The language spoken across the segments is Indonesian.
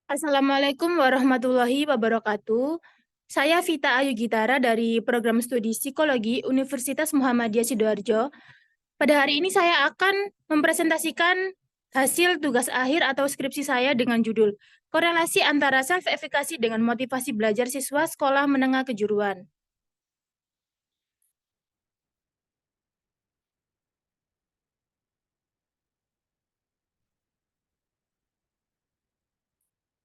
Assalamualaikum warahmatullahi wabarakatuh. Saya Vita Ayu Gitara dari Program Studi Psikologi Universitas Muhammadiyah Sidoarjo. Pada hari ini saya akan mempresentasikan hasil tugas akhir atau skripsi saya dengan judul Korelasi antara self-efficacy dengan motivasi belajar siswa sekolah menengah kejuruan.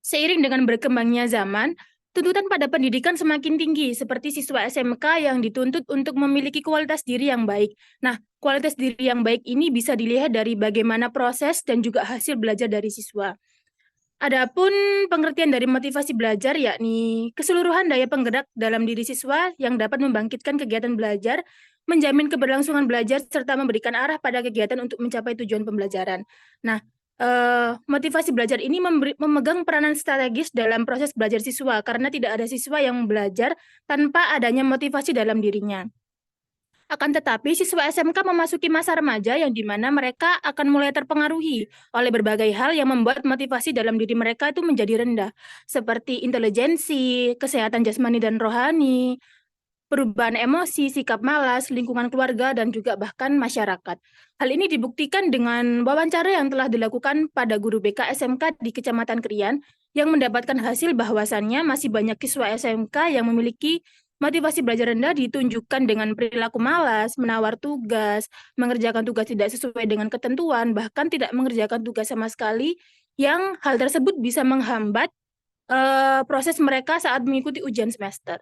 Seiring dengan berkembangnya zaman, tuntutan pada pendidikan semakin tinggi, seperti siswa SMK yang dituntut untuk memiliki kualitas diri yang baik. Nah, kualitas diri yang baik ini bisa dilihat dari bagaimana proses dan juga hasil belajar dari siswa. Adapun pengertian dari motivasi belajar yakni keseluruhan daya penggerak dalam diri siswa yang dapat membangkitkan kegiatan belajar, menjamin keberlangsungan belajar, serta memberikan arah pada kegiatan untuk mencapai tujuan pembelajaran. Nah, motivasi belajar ini memegang peranan strategis dalam proses belajar siswa karena tidak ada siswa yang belajar tanpa adanya motivasi dalam dirinya. Akan tetapi, siswa SMK memasuki masa remaja yang di mana mereka akan mulai terpengaruhi oleh berbagai hal yang membuat motivasi dalam diri mereka itu menjadi rendah, seperti intelijensi, kesehatan jasmani dan rohani, perubahan emosi, sikap malas, lingkungan keluarga, dan juga bahkan masyarakat. Hal ini dibuktikan dengan wawancara yang telah dilakukan pada guru BK SMK di Kecamatan Krian yang mendapatkan hasil bahwasannya masih banyak siswa SMK yang memiliki motivasi belajar rendah ditunjukkan dengan perilaku malas, menawar tugas, mengerjakan tugas tidak sesuai dengan ketentuan, bahkan tidak mengerjakan tugas sama sekali, yang hal tersebut bisa menghambat proses mereka saat mengikuti ujian semester.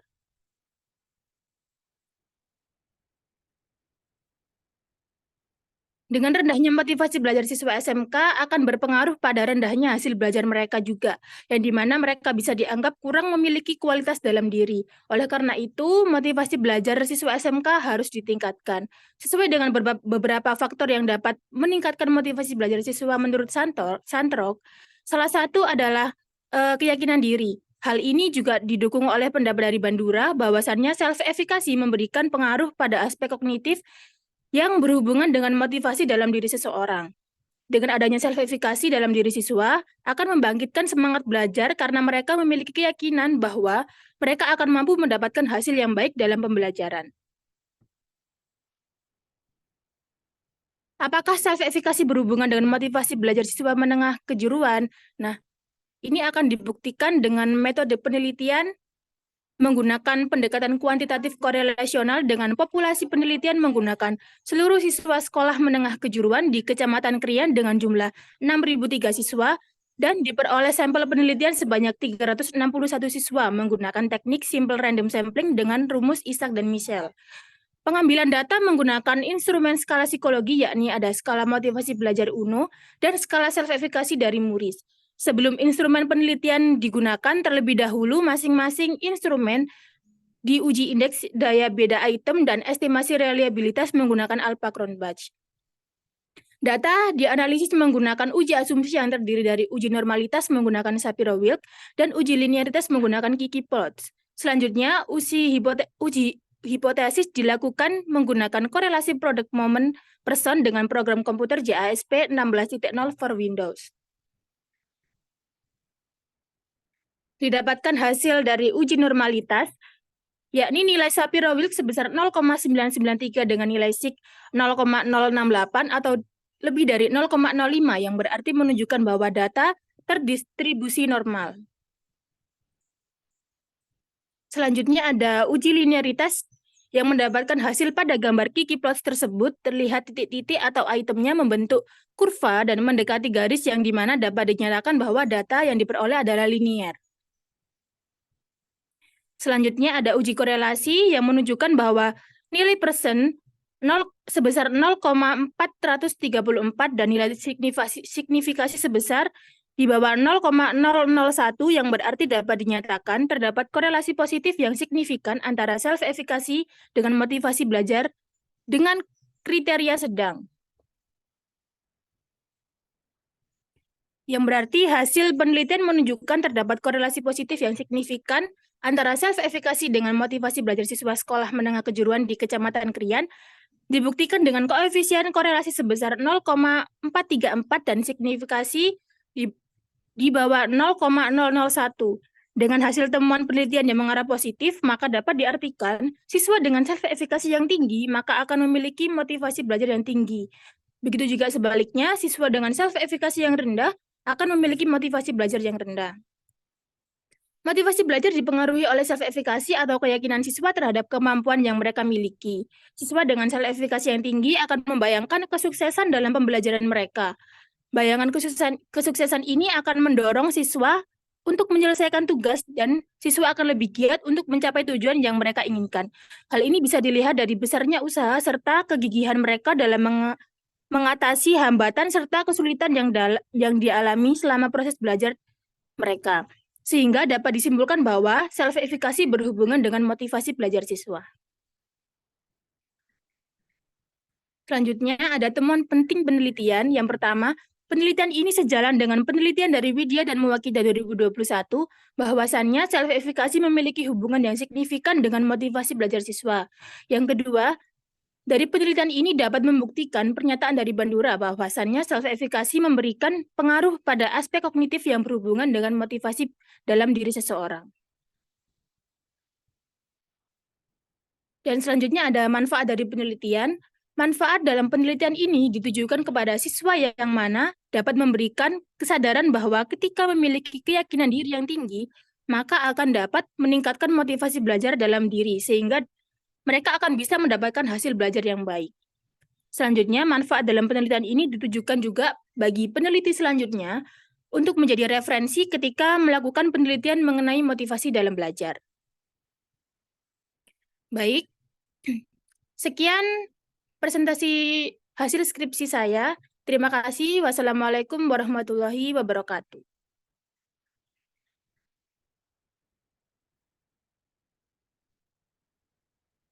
Dengan rendahnya motivasi belajar siswa SMK akan berpengaruh pada rendahnya hasil belajar mereka juga, yang di mana mereka bisa dianggap kurang memiliki kualitas dalam diri. Oleh karena itu, motivasi belajar siswa SMK harus ditingkatkan. Sesuai dengan beberapa faktor yang dapat meningkatkan motivasi belajar siswa menurut Santrok, salah satu adalah keyakinan diri. Hal ini juga didukung oleh pendapat dari Bandura bahwasannya self-efficacy memberikan pengaruh pada aspek kognitif yang berhubungan dengan motivasi dalam diri seseorang. Dengan adanya self-efficacy dalam diri siswa, akan membangkitkan semangat belajar karena mereka memiliki keyakinan bahwa mereka akan mampu mendapatkan hasil yang baik dalam pembelajaran. Apakah self-efficacy berhubungan dengan motivasi belajar siswa menengah kejuruan? Nah, ini akan dibuktikan dengan metode penelitian menggunakan pendekatan kuantitatif korelasional dengan populasi penelitian menggunakan seluruh siswa sekolah menengah kejuruan di Kecamatan Krian dengan jumlah 6.003 siswa dan diperoleh sampel penelitian sebanyak 361 siswa menggunakan teknik simple random sampling dengan rumus Isaac dan Michel. Pengambilan data menggunakan instrumen skala psikologi yakni ada skala motivasi belajar UNO dan skala self-efficacy dari Muris. Sebelum instrumen penelitian digunakan terlebih dahulu, masing-masing instrumen diuji indeks daya beda item dan estimasi reliabilitas menggunakan Alpha-Cronbach. Data dianalisis menggunakan uji asumsi yang terdiri dari uji normalitas menggunakan Shapiro-Wilk dan uji linearitas menggunakan Kiki-Plots. Selanjutnya, uji hipotesis dilakukan menggunakan korelasi product moment person dengan program komputer JASP 16.0 for Windows. Didapatkan hasil dari uji normalitas, yakni nilai Shapiro-Wilk sebesar 0,993 dengan nilai SIG 0,068 atau lebih dari 0,05 yang berarti menunjukkan bahwa data terdistribusi normal. Selanjutnya ada uji linearitas yang mendapatkan hasil pada gambar Kiki plots tersebut terlihat titik-titik atau itemnya membentuk kurva dan mendekati garis yang dimana dapat dinyatakan bahwa data yang diperoleh adalah linier. Selanjutnya ada uji korelasi yang menunjukkan bahwa nilai persen sebesar 0,434 dan nilai signifikasi sebesar di bawah 0,001 yang berarti dapat dinyatakan terdapat korelasi positif yang signifikan antara self-efficacy dengan motivasi belajar dengan kriteria sedang. Yang berarti hasil penelitian menunjukkan terdapat korelasi positif yang signifikan antara self-efficacy dengan motivasi belajar siswa sekolah menengah kejuruan di Kecamatan Krian dibuktikan dengan koefisien korelasi sebesar 0,434 dan signifikasi di bawah 0,001. Dengan hasil temuan penelitian yang mengarah positif, maka dapat diartikan siswa dengan self-efikasi yang tinggi maka akan memiliki motivasi belajar yang tinggi. Begitu juga sebaliknya, siswa dengan self-efikasi yang rendah akan memiliki motivasi belajar yang rendah. Motivasi belajar dipengaruhi oleh self-efikasi atau keyakinan siswa terhadap kemampuan yang mereka miliki. Siswa dengan self-efikasi yang tinggi akan membayangkan kesuksesan dalam pembelajaran mereka. Bayangan kesuksesan ini akan mendorong siswa untuk menyelesaikan tugas dan siswa akan lebih giat untuk mencapai tujuan yang mereka inginkan. Hal ini bisa dilihat dari besarnya usaha serta kegigihan mereka dalam mengatasi hambatan serta kesulitan yang dialami selama proses belajar mereka. Sehingga dapat disimpulkan bahwa self-efikasi berhubungan dengan motivasi belajar siswa. Selanjutnya ada temuan penting penelitian. Yang pertama, penelitian ini sejalan dengan penelitian dari Widya dan Muwakida 2021, bahwasannya self-efikasi memiliki hubungan yang signifikan dengan motivasi belajar siswa. Yang kedua, dari penelitian ini dapat membuktikan pernyataan dari Bandura bahwasannya self-efikasi memberikan pengaruh pada aspek kognitif yang berhubungan dengan motivasi dalam diri seseorang. Dan selanjutnya ada manfaat dari penelitian. Manfaat dalam penelitian ini ditujukan kepada siswa yang mana dapat memberikan kesadaran bahwa ketika memiliki keyakinan diri yang tinggi, maka akan dapat meningkatkan motivasi belajar dalam diri, sehingga mereka akan bisa mendapatkan hasil belajar yang baik. Selanjutnya, manfaat dalam penelitian ini ditujukan juga bagi peneliti selanjutnya untuk menjadi referensi ketika melakukan penelitian mengenai motivasi dalam belajar. Baik, sekian presentasi hasil skripsi saya. Terima kasih. Wassalamualaikum warahmatullahi wabarakatuh.